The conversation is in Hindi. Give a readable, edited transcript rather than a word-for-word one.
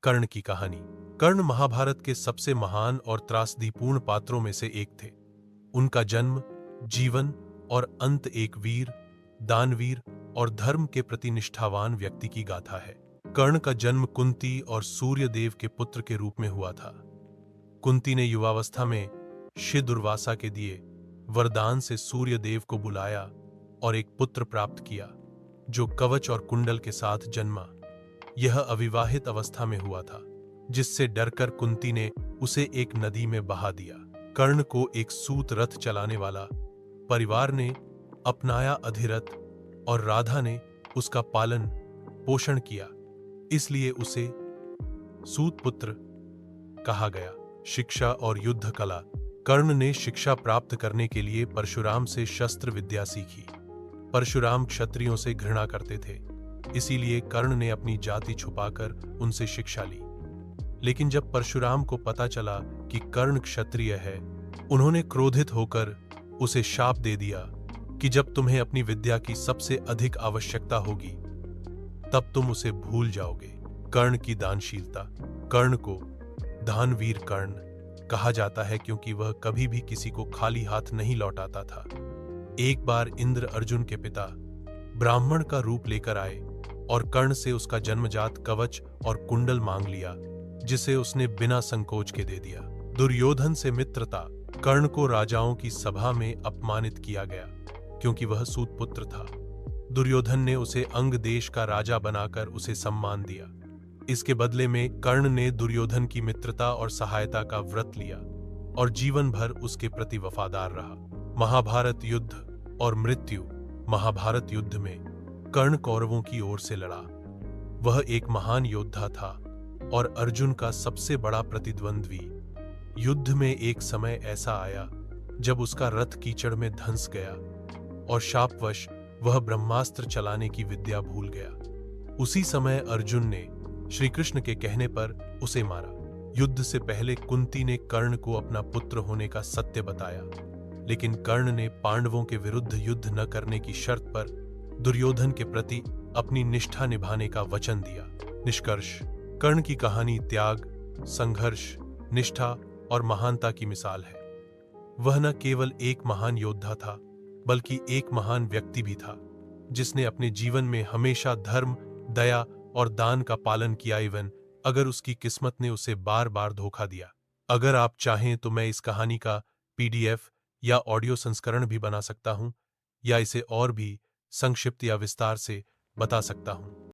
कर्ण की कहानी। कर्ण महाभारत के सबसे महान और त्रासदीपूर्ण पात्रों में से एक थे। उनका जन्म, जीवन और अंत एक वीर, दानवीर और धर्म के प्रति निष्ठावान व्यक्ति की गाथा है। कर्ण का जन्म कुंती और सूर्य देव के पुत्र के रूप में हुआ था। कुंती ने युवावस्था में ऋषि दुर्वासा के दिए वरदान से सूर्य देव को बुलाया और एक पुत्र प्राप्त किया, जो कवच और कुंडल के साथ जन्मा। यह अविवाहित अवस्था में हुआ था, जिससे डरकर कुंती ने उसे एक नदी में बहा दिया। कर्ण को एक सूत रथ चलाने वाला परिवार ने अपनाया अधिरथ और राधा ने उसका पालन पोषण किया, इसलिए उसे सूतपुत्र कहा गया। शिक्षा और युद्ध कला। कर्ण ने शिक्षा प्राप्त करने के लिए परशुराम से शस्त्र विद्या सीखी। परशुराम क्षत्रियों से घृणा करते थे, इसीलिए कर्ण ने अपनी जाति छुपाकर उनसे शिक्षा ली। लेकिन जब परशुराम को पता चला कि कर्ण क्षत्रिय है, उन्होंने क्रोधित होकर उसे शाप दे दिया कि जब तुम्हें अपनी विद्या की सबसे अधिक आवश्यकता होगी, तब तुम उसे भूल जाओगे। कर्ण की दानशीलता। कर्ण को दानवीर कर्ण कहा जाता है क्योंकि वह कभी भी किसी को खाली हाथ नहीं लौटाता था। एक बार इंद्र अर्जुन के पिता ब्राह्मण का रूप लेकर आए और कर्ण से उसका जन्मजात कवच और कुंडल मांग लिया, जिसे उसने बिना संकोच के दे दिया। दुर्योधन से मित्रता। कर्ण को राजाओं की सभा में अपमानित किया गया क्योंकि वह सूतपुत्र था। दुर्योधन ने उसे अंग देश का राजा बनाकर उसे सम्मान दिया। इसके बदले में कर्ण ने दुर्योधन की मित्रता और सहायता का व्रत लिया और जीवन भर उसके प्रति वफादार रहा। महाभारत युद्ध और मृत्यु। महाभारत युद्ध में कर्ण कौरवों की ओर से लड़ा। वह एक महान योद्धा था और अर्जुन का सबसे बड़ा प्रतिद्वंद्वी। युद्ध में एक समय ऐसा आया जब उसका रथ कीचड़ में धंस गया और शापवश वह ब्रह्मास्त्र चलाने की विद्या भूल गया। उसी समय अर्जुन ने श्री कृष्ण के कहने पर उसे मारा। युद्ध से पहले कुंती ने कर्ण को अपना पुत्र होने का सत्य बताया, लेकिन कर्ण ने पांडवों के विरुद्ध युद्ध न करने की शर्त पर दुर्योधन के प्रति अपनी निष्ठा निभाने का वचन दिया। निष्कर्ष। कर्ण की कहानी त्याग, संघर्ष, निष्ठा और महानता की मिसाल है। वह न केवल एक महान योद्धा था, बल्कि एक महान व्यक्ति भी था, जिसने अपने जीवन में हमेशा धर्म, दया और दान का पालन किया, इवन अगर उसकी किस्मत ने उसे बार बार धोखा दिया। अगर आप चाहें तो मैं इस कहानी का PDF या ऑडियो संस्करण भी बना सकता हूं, या इसे और भी संक्षिप्त या विस्तार से बता सकता हूं।